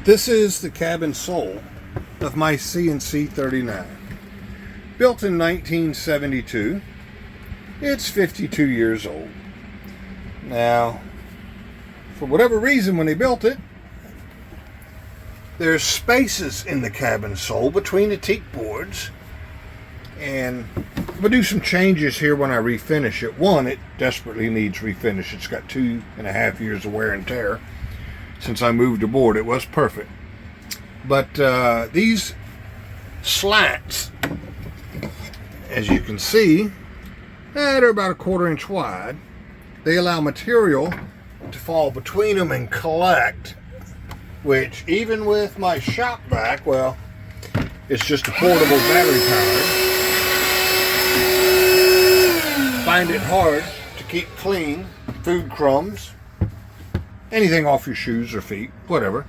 This is the cabin sole of my CNC 39. Built in 1972. It's 52 years old. Now, for whatever reason when they built it, there's spaces in the cabin sole between the teak boards, and I'm going to do some changes here when I refinish it. One, it desperately needs refinish. It's got 2.5 years of wear and tear since I moved aboard. It was perfect. But these slats, as you can see, they're about 1/4 inch wide. They allow material to fall between them and collect, which even with my shop vac, well, it's just a portable battery powered. Find it hard to keep clean food crumbs, anything off your shoes or feet, whatever.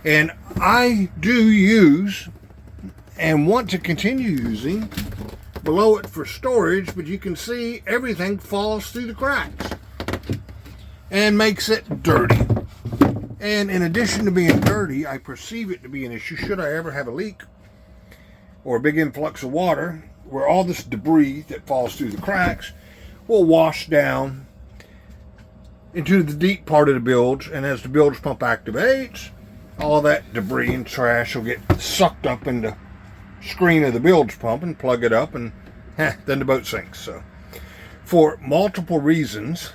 And I do use and want to continue using below it for storage, but you can see everything falls through the cracks and makes it dirty. And in addition to being dirty, I perceive it to be an issue should I ever have a leak or a big influx of water, where all this debris that falls through the cracks will wash down into the deep part of the bilge, and as the bilge pump activates, all that debris and trash will get sucked up in the screen of the bilge pump and plug it up, and then the boat sinks. So for multiple reasons,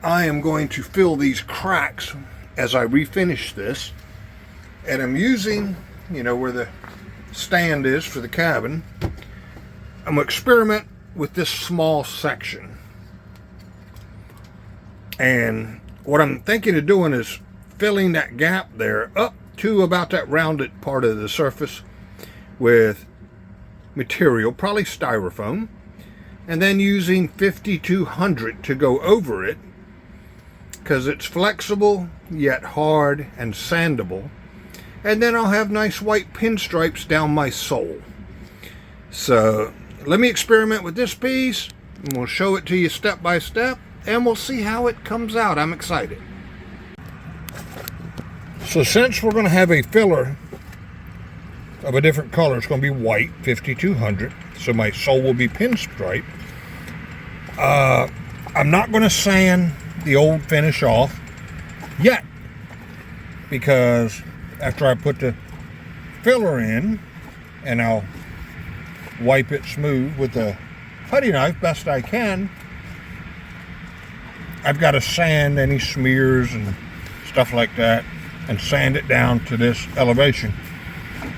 I am going to fill these cracks as I refinish this, and I'm using, where the stand is for the cabin, I'm going to experiment with this small section. And what I'm thinking of doing is filling that gap there up to about that rounded part of the surface with material, probably styrofoam, and then using 5200 to go over it, because it's flexible yet hard and sandable. And then I'll have nice white pinstripes down my sole. So let me experiment with this piece, and we'll show it to you step by step, and we'll see how it comes out. I'm excited. So since we're going to have a filler of a different color, it's going to be white, 5200, so my sole will be pinstripe. I'm not going to sand the old finish off yet, because after I put the filler in, and I'll wipe it smooth with a putty knife best I can, I've got to sand any smears and stuff like that and sand it down to this elevation.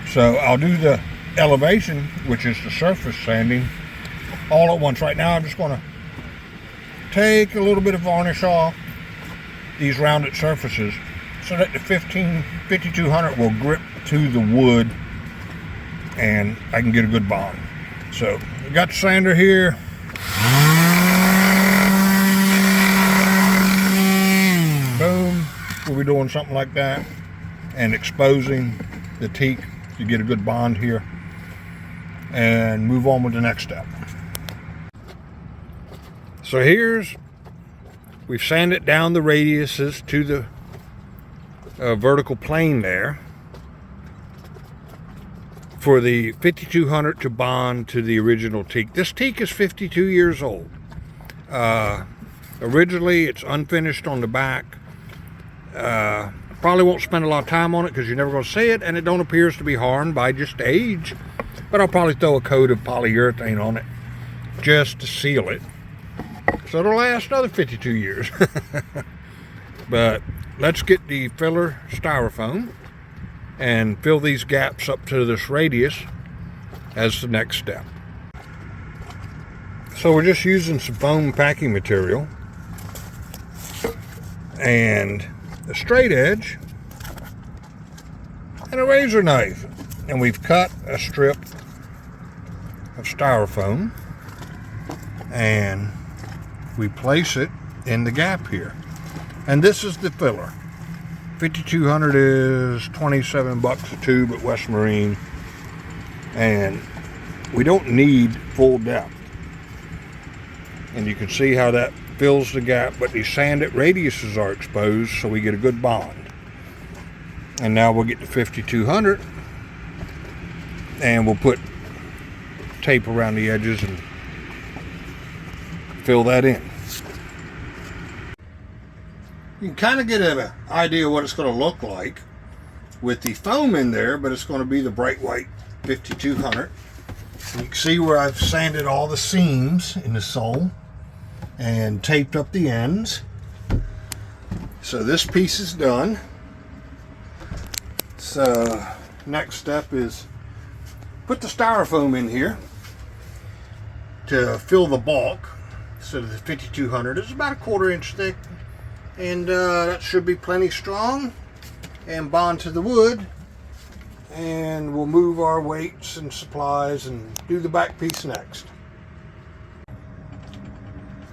So I'll do the elevation, which is the surface sanding, all at once. Right now I'm just going to take a little bit of varnish off these rounded surfaces so that the 5200 will grip to the wood and I can get a good bond. So we got the sander here. Boom. We'll be doing something like that and exposing the teak to get a good bond here and move on with the next step. So we've sanded down the radiuses to the vertical plane there for the 5200 to bond to the original teak. This teak is 52 years old. Originally it's unfinished on the back. Probably won't spend a lot of time on it because you're never going to see it, and it don't appear to be harmed by just age, but I'll probably throw a coat of polyurethane on it just to seal it, so it'll last another 52 years. But let's get the filler styrofoam and fill these gaps up to this radius as the next step. So we're just using some foam packing material and a straight edge and a razor knife, and we've cut a strip of styrofoam and we place it in the gap here, and this is the filler. 5200 is 27 bucks a tube at West Marine, and we don't need full depth, and you can see how that fills the gap, but these sanded radiuses are exposed so we get a good bond. And now we'll get to 5200 and we'll put tape around the edges and fill that in. You can kind of get an idea of what it's going to look like with the foam in there, but it's going to be the bright white 5200. You can see where I've sanded all the seams in the sole and taped up the ends. So this piece is done. So next step is put the styrofoam in here to fill the bulk. So the 5200 is about a 1/4 inch thick, and that should be plenty strong and bond to the wood. And we'll move our weights and supplies and do the back piece next.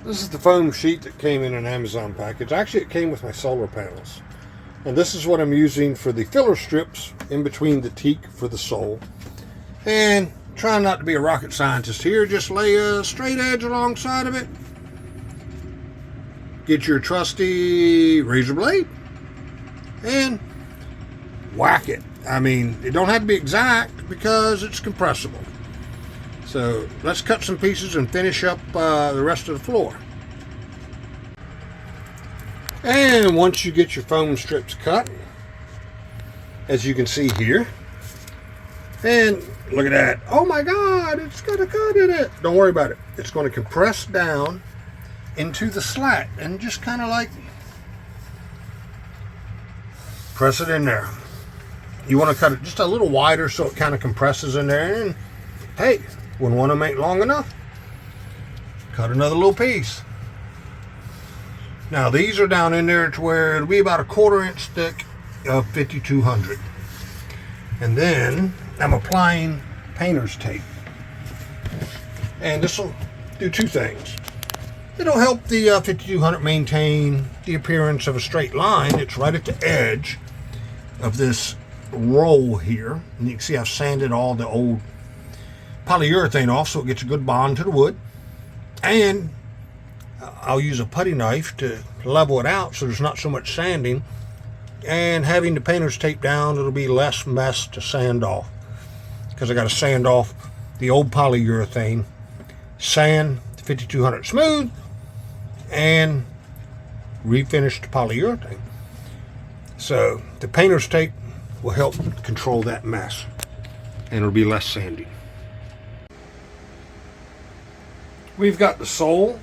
This is the foam sheet that came in an Amazon package. Actually, it came with my solar panels. And this is what I'm using for the filler strips in between the teak for the sole. And trying not to be a rocket scientist here, just lay a straight edge alongside of it. Get your trusty razor blade and whack it. I mean, it don't have to be exact because it's compressible. So let's cut some pieces and finish up the rest of the floor. And once you get your foam strips cut, as you can see here, and look at that. Oh my God, it's got a cut in it. Don't worry about it. It's going to compress down into the slat and just kind of like press it in there. You want to cut it just a little wider so it kind of compresses in there. And hey, when one of them ain't long enough, cut another little piece. Now these are down in there to where it'll be about a 1/4 inch thick of 5200. And then I'm applying painter's tape. And this will do two things. It'll help the 5200 maintain the appearance of a straight line. It's right at the edge of this roll here. And you can see I've sanded all the old polyurethane off so it gets a good bond to the wood. And I'll use a putty knife to level it out so there's not so much sanding. And having the painter's tape down, it'll be less mess to sand off. Because I got to sand off the old polyurethane, sand the 5200 smooth, and refinish the polyurethane. So the painter's tape will help control that mess, and it'll be less sandy. We've got the sole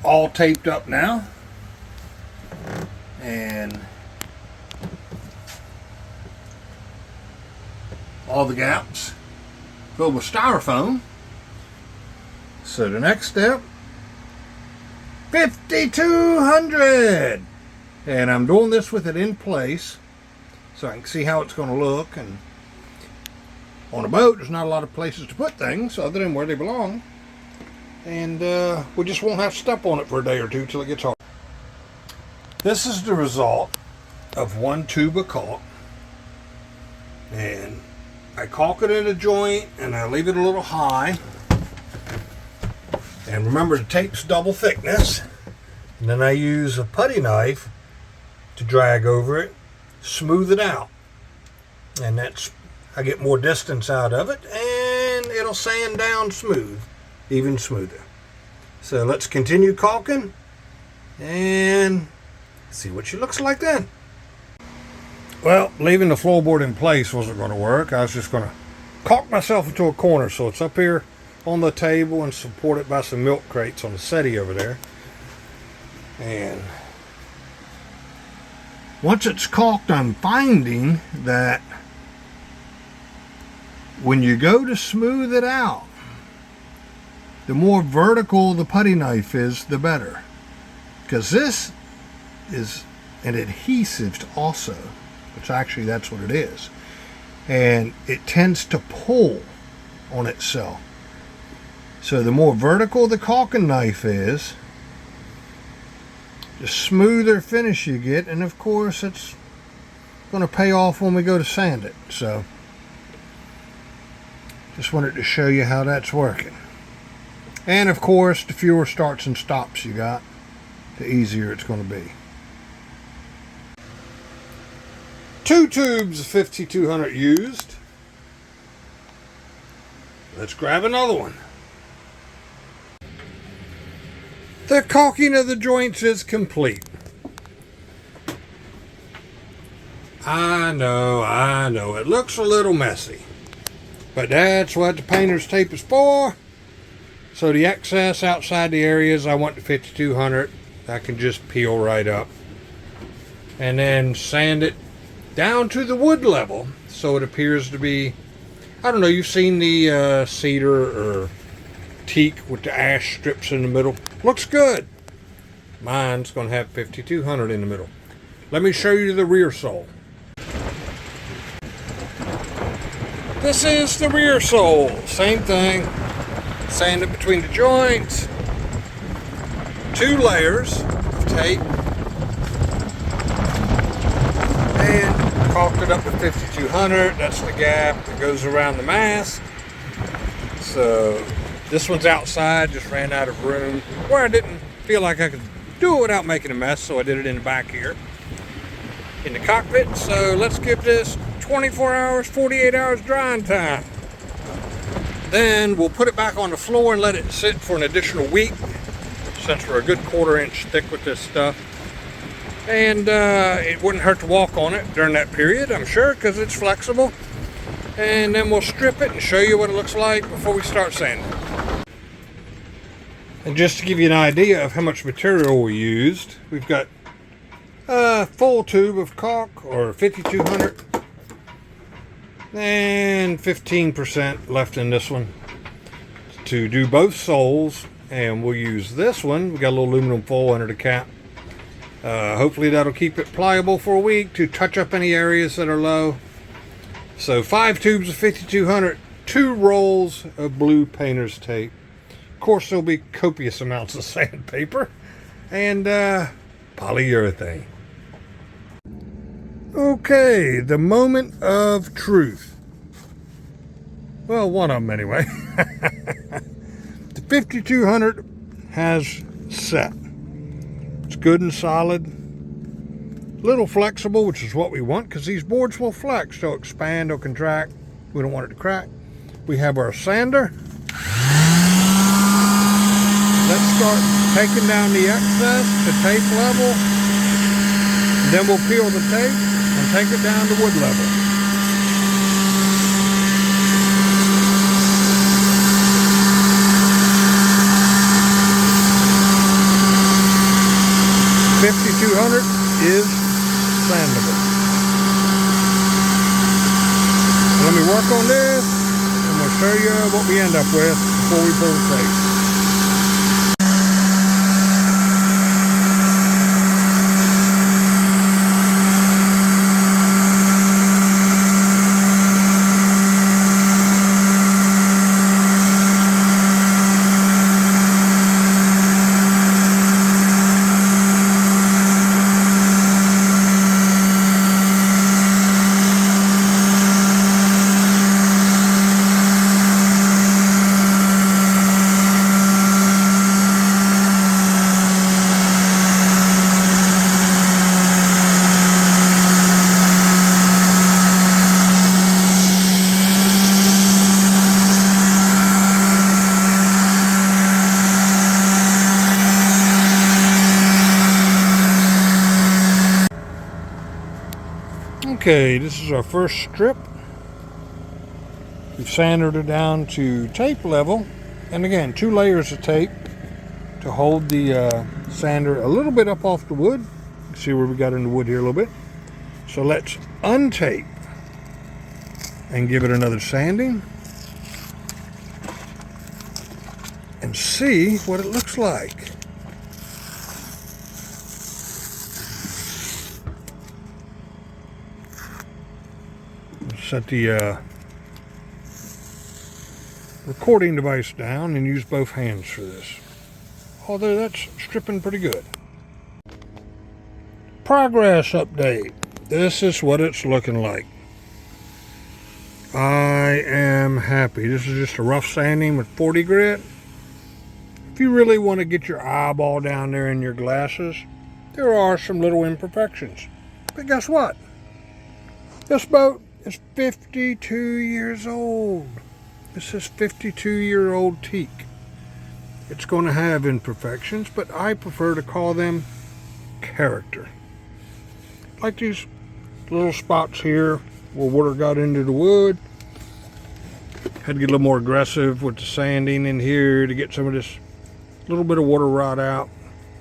all taped up now, and all the gaps filled with styrofoam. So the next step, 5200, and I'm doing this with it in place so I can see how it's going to look. And on a boat, there's not a lot of places to put things other than where they belong. And we just won't have to step on it for a day or two till it gets hard. This is the result of one tube of caulk. And I caulk it at a joint and I leave it a little high. And remember, the tape's double thickness. And then I use a putty knife to drag over it, smooth it out. And I get more distance out of it, and it'll sand down smooth, even smoother. So let's continue caulking and see what she looks like then. Well, leaving the floorboard in place wasn't going to work. I was just going to caulk myself into a corner so it's up here on the table and supported by some milk crates on the settee over there. And once it's caulked, I'm finding that when you go to smooth it out, the more vertical the putty knife is, the better. Because this is an adhesive also, which actually that's what it is. And it tends to pull on itself. So the more vertical the caulking knife is, the smoother finish you get. And of course, it's going to pay off when we go to sand it. So just wanted to show you how that's working. And of course, the fewer starts and stops you got, the easier it's going to be. 2 tubes of 5200 used. Let's grab another one. The caulking of the joints is complete. I know, it looks a little messy, but that's what the painter's tape is for. So the excess outside the areas I want the 5200, I can just peel right up and then sand it down to the wood level so it appears to be, I don't know, you've seen the cedar or teak with the ash strips in the middle. Looks good. Mine's going to have 5200 in the middle. Let me show you the rear sole. This is the rear sole. Same thing. Sand it between the joints. 2 layers of tape. And caulked it up with 5200. That's the gap that goes around the mast. So this one's outside, just ran out of room where I didn't feel like I could do it without making a mess, so I did it in the back here in the cockpit. So let's give this 24 hours, 48 hours drying time. Then we'll put it back on the floor and let it sit for an additional week, since we're a good 1/4 inch thick with this stuff. And it wouldn't hurt to walk on it during that period, I'm sure, because it's flexible. And then we'll strip it and show you what it looks like before we start sanding. And just to give you an idea of how much material we used, we've got a full tube of caulk, or 5200, and 15% left in this one to do both soles. And we'll use this one. We got a little aluminum foil under the cap. Hopefully that'll keep it pliable for a week to touch up any areas that are low. So 5 tubes of 5200, 2 rolls of blue painter's tape. Of course, there'll be copious amounts of sandpaper and polyurethane. Okay, the moment of truth. Well, one of them anyway. The 5200 has set. It's good and solid. A little flexible, which is what we want, because these boards will flex. They'll expand, they'll contract. We don't want it to crack. We have our sander. Let's start taking down the excess to tape level. Then we'll peel the tape and take it down to wood level. $5,200 is sandable. Let me work on this, and we'll show you what we end up with before we pull the tape. Okay, this is our first strip. We've sanded it down to tape level. And again, 2 layers of tape to hold the sander a little bit up off the wood. See where we got in the wood here a little bit. So let's untape and give it another sanding and see what it looks like. Set the recording device down and use both hands for this. Although that's stripping pretty good. Progress update. This is what it's looking like. I am happy. This is just a rough sanding with 40 grit. If you really want to get your eyeball down there in your glasses, there are some little imperfections. But guess what? This boat is 52 years old. This is 52-year-old teak. It's going to have imperfections, but I prefer to call them character. Like these little spots here where water got into the wood. Had to get a little more aggressive with the sanding in here to get some of this little bit of water rot out.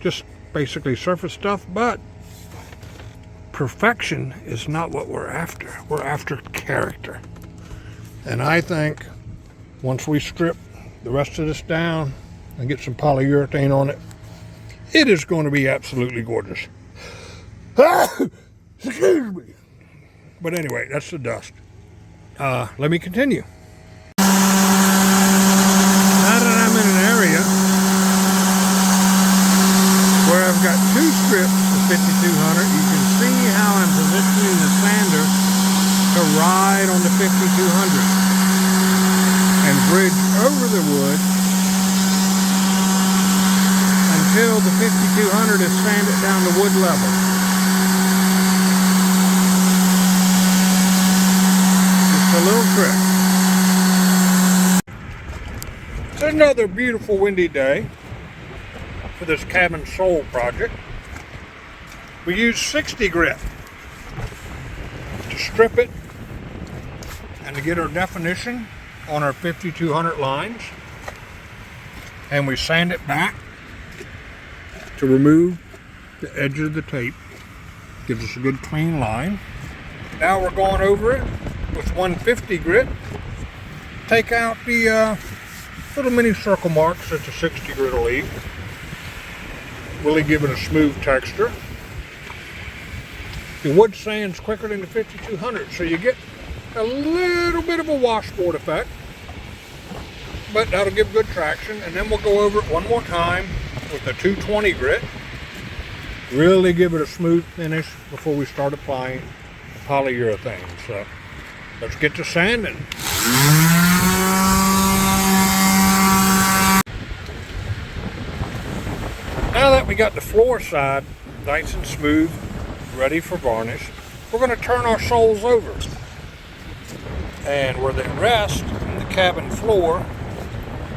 Just basically surface stuff, but perfection is not what we're after. We're after character. And I think once we strip the rest of this down and get some polyurethane on it, it is going to be absolutely gorgeous. Excuse me. But anyway, that's the dust. Let me continue. Now that I'm in an area where I've got two strips of 5200, you can see how I'm positioning the sander to ride on the 5200 and bridge over the wood until the 5200 is sanded down to wood level. Just a little trick. It's another beautiful windy day for this cabin sole project. We use 60 grit to strip it and to get our definition on our 5200 lines, and we sand it back to remove the edge of the tape. Gives us a good clean line. Now we're going over it with 150 grit. Take out the little mini circle marks that the 60 grit will leave. Really give it a smooth texture. The wood sands quicker than the 5200, so you get a little bit of a washboard effect, but that'll give good traction. And then we'll go over it one more time with the 220 grit. Really give it a smooth finish before we start applying polyurethane. So let's get to sanding. Now that we got the floor side nice and smooth, ready for varnish, we're going to turn our soles over. And where they rest in the cabin floor,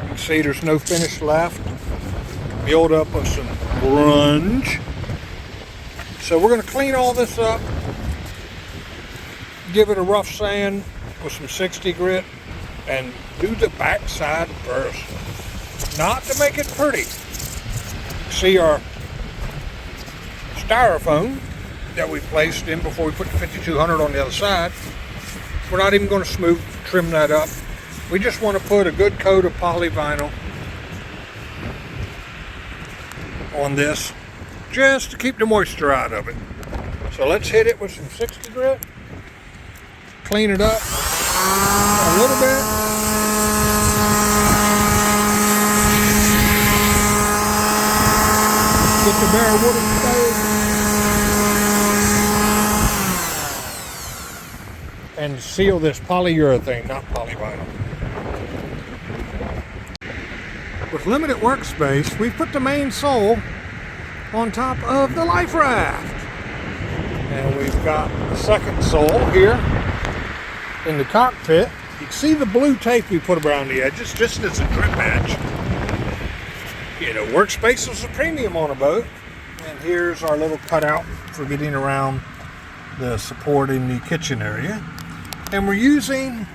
you can see there's no finish left. Build up of some grunge. So we're going to clean all this up, give it a rough sand with some 60 grit, and do the back side first. Not to make it pretty. See our styrofoam that we placed in before we put the 5200 on the other side. We're not even going to trim that up. We just want to put a good coat of polyvinyl on this just to keep the moisture out of it. So let's hit it with some 60 grit, clean it up a little bit. Get the bare wood exposed and seal this polyurethane, not polyvinyl. With limited workspace, we put the main sole on top of the life raft. And we've got the second sole here in the cockpit. You can see the blue tape we put around the edges just as a drip edge. You know, workspace is a premium on a boat. And here's our little cutout for getting around the support in the kitchen area. And we're using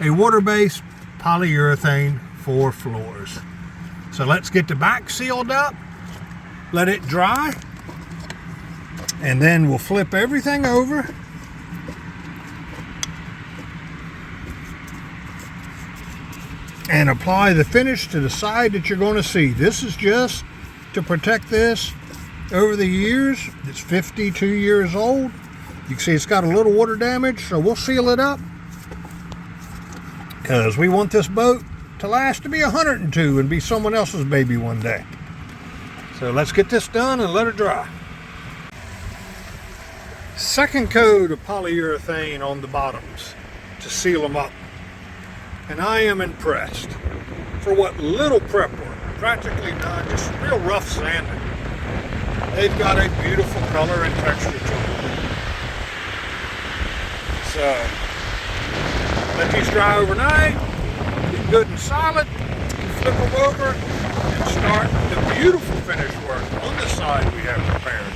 a water-based polyurethane for floors. So let's get the back sealed up, let it dry, and then we'll flip everything over and apply the finish to the side that you're going to see. This is just to protect this over the years. It's 52 years old. You can see it's got a little water damage, so we'll seal it up because we want this boat to last to be 102 and be someone else's baby one day. So let's get this done and let it dry. Second coat of polyurethane on the bottoms to seal them up. And I am impressed for what little prep work, practically none, just real rough sanding. They've got a beautiful color and texture to them. So let these dry overnight, get good and solid, flip them over, and start the beautiful finish work on the side we have prepared.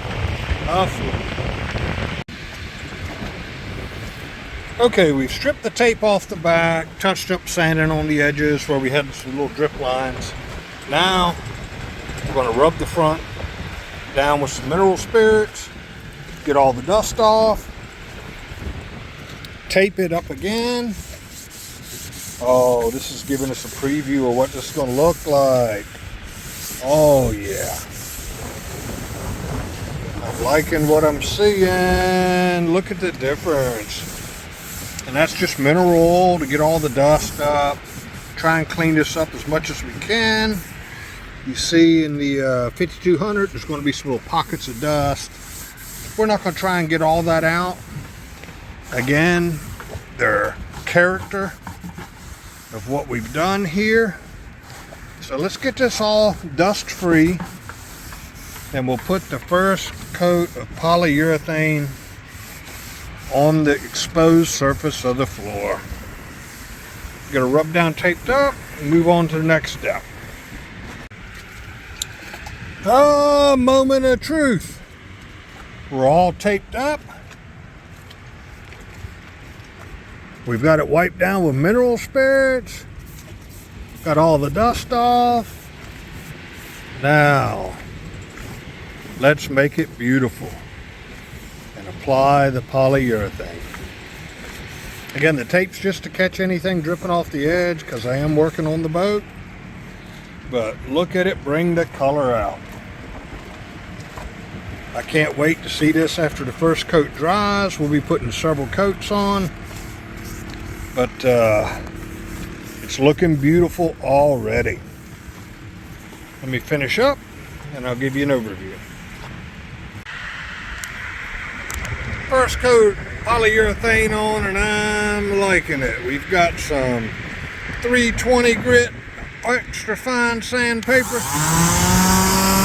Okay, we've stripped the tape off the back, touched up sanding on the edges where we had some little drip lines. Now we're going to rub the front down with some mineral spirits, get all the dust off, tape it up again. Oh, this is giving us a preview of what this is going to look like. Oh yeah, I'm liking what I'm seeing. Look at the difference. And that's just mineral oil to get all the dust up. Try and clean this up as much as we can. You see in the 5200 there's going to be some little pockets of dust. We're not going to try and get all that out. Again, they're character of what we've done here. So let's get this all dust free, and we'll put the first coat of polyurethane on the exposed surface of the floor. Get a rub down taped up and move on to the next step. A moment of truth. We're all taped up. We've got it wiped down with mineral spirits. Got all the dust off. Now, let's make it beautiful and apply the polyurethane. Again, the tape's just to catch anything dripping off the edge because I am working on the boat. But look at it bring the color out. I can't wait to see this after the first coat dries. We'll be putting several coats on. But it's looking beautiful already. Let me finish up and I'll give you an overview. First coat polyurethane on, and I'm liking it. We've got some 320 grit extra fine sandpaper.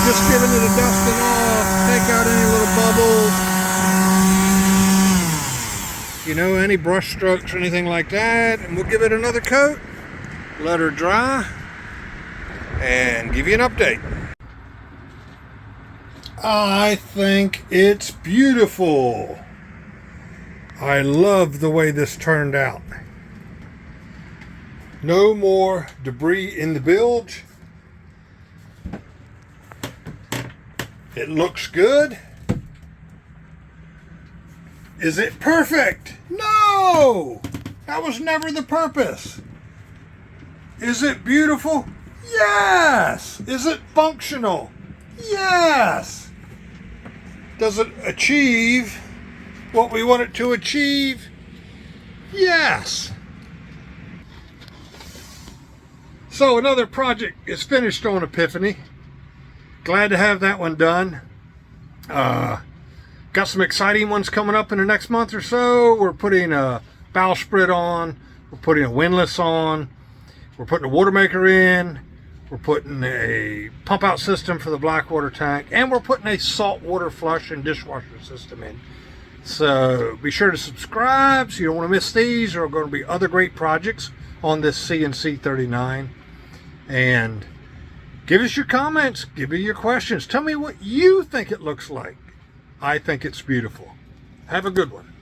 Just giving it a dusting off, take out any little bubbles, you know, any brush strokes or anything like that, and we'll give it another coat, let her dry, and give you an update. I think it's beautiful. I love the way this turned out. No more debris in the bilge. It looks good. Is it perfect? No! That was never the purpose. Is it beautiful? Yes! Is it functional? Yes! Does it achieve what we want it to achieve? Yes! So another project is finished on Epiphany. Glad to have that one done. Got some exciting ones coming up in the next month or so. We're putting a bowsprit on. We're putting a windlass on. We're putting a water maker in. We're putting a pump out system for the black water tank. And we're putting a saltwater flush and dishwasher system in. So be sure to subscribe so you don't want to miss these. There are going to be other great projects on this CNC 39. And give us your comments. Give me your questions. Tell me what you think it looks like. I think it's beautiful. Have a good one.